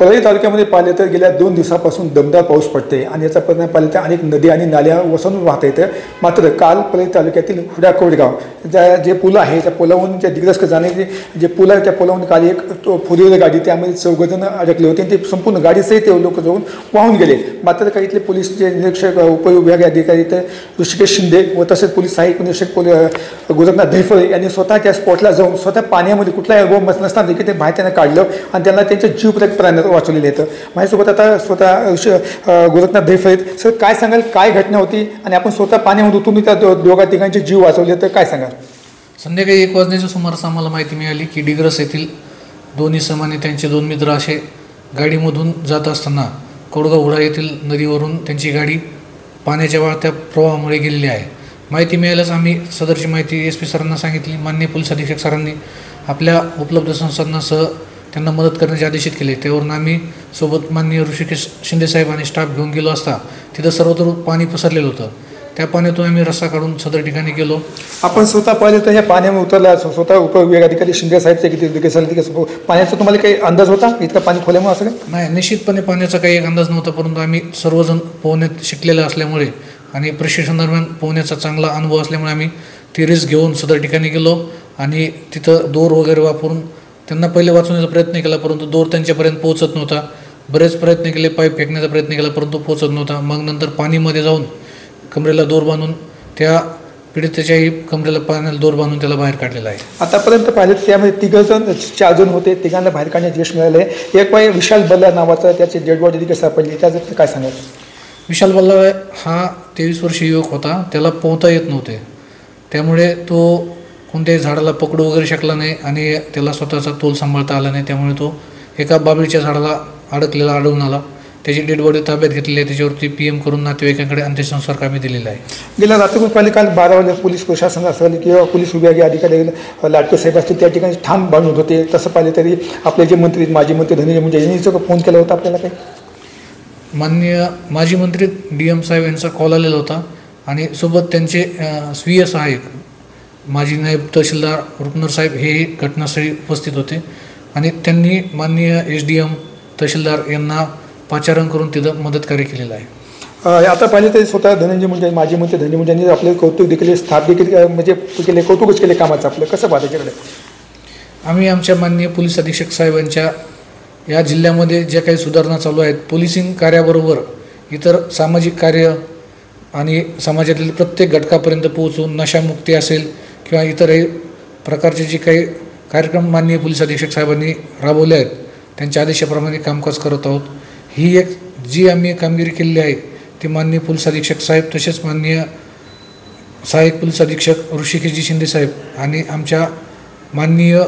परळी तालुक्यामध्ये पाहिले तर गेल्या 2 दिवसापासून दमदार पाऊस पडते आणि याचा परिणाम पाहिले तर अनेक नदी आणि नाल्या वसरून वाहत येतं. मात्र काल परळी तालुक्यातील हुडाकोडगाव जे पूल आहे त्या पुलावरून जे दिग्रस जाण्याचे जे पूल आहे त्या पुलावरून काल एक फोर व्हीलर गाडी त्यामध्ये 4 जण अडकले होते आणि ते संपूर्ण गाडीसहित ते लोक जाऊन वाहून गेले. मात्र काही इथले पोलीसचे निरीक्षक उपविभागीय अधिकारी तर ऋषिकेश शिंदे व तसेच पोलीस सहाय्यक निरीक्षक गोरखनाथ धैफळे यांनी स्वतः त्या स्पॉटला जाऊन स्वतः पाण्यामध्ये कुठलाही अनुभव नसताना देखील ते बाहेर त्यांना काढलं आणि त्यांना त्यांच्या जीवपर्यंत वाचवलेले आहेत. माझ्यासोबत आता स्वतः गोरखनाथ धैफळे. सर, काय सांगाल, काय घटना होती आणि आपण स्वतः पाण्यामध्ये उतरून त्या दोघा तिघांचे जीव वाचवले, तर काय सांगाल? संध्याकाळी 1 वाजण्याच्या सुमारास आम्हाला माहिती मिळाली की डिग्रस येथील 2 इसम आणि त्यांचे 2 मित्र असे गाडीमधून जात असताना कोडगाव हुडा येथील नदीवरून त्यांची गाडी पाण्याच्या वाढत्या प्रवाहामुळे गेलेली आहे. माहिती मिळाल्यास आम्ही सदरची माहिती SP सरांना सांगितली. माननीय पोलीस अधीक्षक सरांनी आपल्या उपलब्ध संसाधनासह त्यांना मदत करण्याचे आदेशित केले. त्यावरून आम्ही सोबत माननीय ऋषिकेश शिंदे साहेब आणि स्टाफ घेऊन गेलो असता तिथं सर्वत्र पाणी पसरलेलं होतं. त्या पाण्यातून आम्ही रस्ता काढून सदर ठिकाणी गेलो. आपण स्वतः पाहिलं तर ह्या पाण्यामध्ये उतरला, स्वतः उपविभाग अधिकारी शिंदे साहेबचे पाण्याचा तुम्हाला काही अंदाज होता इतकं पाणी खोल्यामुळे असं नाही? निश्चितपणे पाण्याचा काही एक अंदाज नव्हता, परंतु आम्ही सर्वजण पोहण्यात शिकलेलं असल्यामुळे आणि प्रशिक्षणादरम्यान पोहण्याचा चांगला अनुभव असल्यामुळे आम्ही ती रिस्क घेऊन सदर ठिकाणी गेलो आणि तिथं दोर वगैरे वापरून त्यांना पहिले वाचवण्याचा प्रयत्न केला, परंतु दोर त्यांच्यापर्यंत पोहोचत नव्हता. बरेच प्रयत्न केले, पाईप फेकण्याचा प्रयत्न केला, परंतु पोहोचत नव्हता. मग नंतर पाणीमध्ये जाऊन कमरेला दोर बांधून त्या पीडितेच्याही कमरेला पाण्याला दोर बांधून त्याला बाहेर काढलेला आहे. आतापर्यंत पाहिलं त्यामध्ये 4 जण होते, तिघांना बाहेर काढण्याचे यश मिळाले. एक विशाल बल्ला नावाचा त्याची डेड बॉडी देखील सापडली, त्याचं काय सांगाल? विशाल बल्ला हा 23 वर्षीय युवक होता. त्याला पोहता येत नव्हते, त्यामुळे तो कोणत्याही झाडाला पकडू वगैरे शकला नाही आणि त्याला स्वतःचा तोल सांभाळता आला नाही. त्यामुळे तो एका बाबळीच्या झाडाला अडकलेला आढळून आला. त्याची डेड बॉडी ताब्यात घेतलेली आहे. त्याच्यावरती PM करून नातेवाईकांकडे अंत्यसंस्कार कामी दिलेला आहे. गेल्या रात्री पाहिले काल 12 वाजता पोलीस प्रशासन असेल किंवा पोलीस विभागीय अधिकारी लाटके साहेब असतील त्या ठिकाणी ठाम बांधून होते. तसं पाहिलं तरी आपले जे मंत्री माजी मंत्री धनंजय मुंडे यांनी फोन केला होता आपल्याला काही? माननीय माजी मंत्री DM साहेब यांचा कॉल आलेला होता आणि सोबत त्यांचे स्वीय सहाय्यक माजी नायब तहसीलदार रुपनर साहेब हेही घटनास्थळी उपस्थित होते आणि त्यांनी माननीय SDM तहसीलदार यांना पाचारण करून तिथं मदतकार्य केलेलं आहे. आता पाहिजे तरी स्वतः धनंजय मुंडे माजी मंत्री धनंजय मुंडे यांनी आपले कौतुक देखील स्थाप देखील म्हणजे केले, कौतुकच केले कामाचं. आपलं कसं पाहतं त्याच्याकडे? आम्ही आमच्या माननीय पोलीस अधीक्षक साहेबांच्या या जिल्ह्यामध्ये ज्या काही सुधारणा चालू आहेत, पोलिसिंग कार्याबरोबर इतर सामाजिक कार्य आणि समाजातील प्रत्येक घटकापर्यंत पोहोचून नशामुक्ती असेल किंवा इतरही प्रकारचे जे काही कार्यक्रम माननीय पोलीस अधीक्षक साहेबांनी राबवले आहेत त्यांच्या आदेशाप्रमाणे कामकाज करत आहोत. ही एक जी आम्ही कामगिरी केलेली आहे ती माननीय पोलीस अधीक्षक साहेब तसेच माननीय सहाय्यक पोलीस अधीक्षक ऋषिकेशजी शिंदे साहेब आणि आमच्या माननीय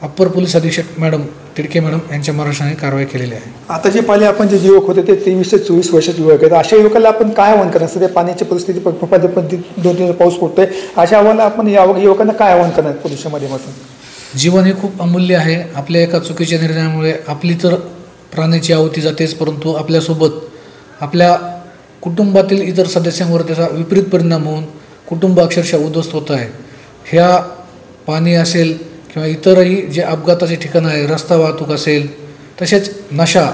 अप्पर पोलीस अधीक्षक मॅडम तिडके मॅडम यांच्या मार्गदर्शनाने कारवाई केलेली आहे. आता जे पाहिले आपण जे युवक होते ते 23 ते 24 वर्षाचे युवक आहेत. अशा युवकाला आपण काय आव्हान करणार? सध्या पाण्याची परिस्थिती 2 दिवस पाऊस पडतोय, अशा आव्हानाला आपण या युवकांना काय आव्हान करणार पोलिसामध्ये बसून? जीवन हे खूप अमूल्य आहे. आपल्या एका चुकीच्या निर्णयामुळे आपली तर प्राण्याची आहुती जातेच, परंतु आपल्यासोबत आपल्या कुटुंबातील इतर सदस्यांवर त्याचा विपरीत परिणाम होऊन कुटुंब अक्षरशः उद्ध्वस्त होत आहे. ह्या पाणी असेल किंवा इतरही जे अपघाताचे ठिकाणं आहे, रस्ता वाहतूक असेल, तसेच नशा,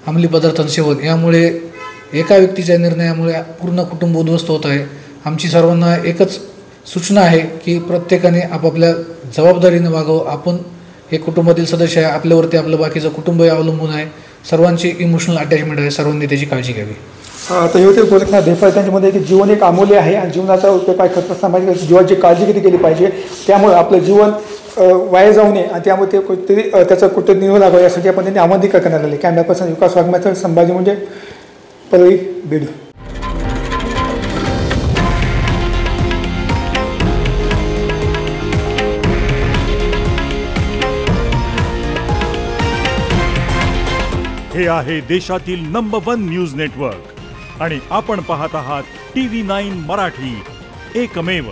अंमली पदार्थांचं सेवन यामुळे एका व्यक्तीच्या निर्णयामुळे पूर्ण कुटुंब उद्ध्वस्त होत आहे. आमची सर्वांना एकच सूचना आहे की प्रत्येकाने आपापल्या जबाबदारीने वागावं. आपण हे कुटुंबातील सदस्य आहे, आपल्यावरती आपलं बाकीचं कुटुंबही अवलंबून आहे. सर्वांची इमोशनल अटॅचमेंट आहे, सर्वांनी त्याची काळजी घ्यावी. तर हे गोरखनाथ धैफळे त्यांच्यामध्ये की जीवन एक अमूल्य आहे आणि जीवनाचा उपयोग काय करत असताना जीवाची काळजी किती केली पाहिजे, त्यामुळे आपलं जीवन वाया जाऊ नये आणि त्यामुळे ते कुठेतरी त्याचा कुठे निवड लागावं यासाठी आपण त्यांनी आव्हान देखील करण्यात आले. कॅमेरा पर्सन विकास वाघमारे, संभाजी मुंडे, परळी, बीड. हे आहे देशातील नंबर 1 न्यूज नेटवर्क आणि आपण पाहत आहात TV9 मराठी, एकमेव.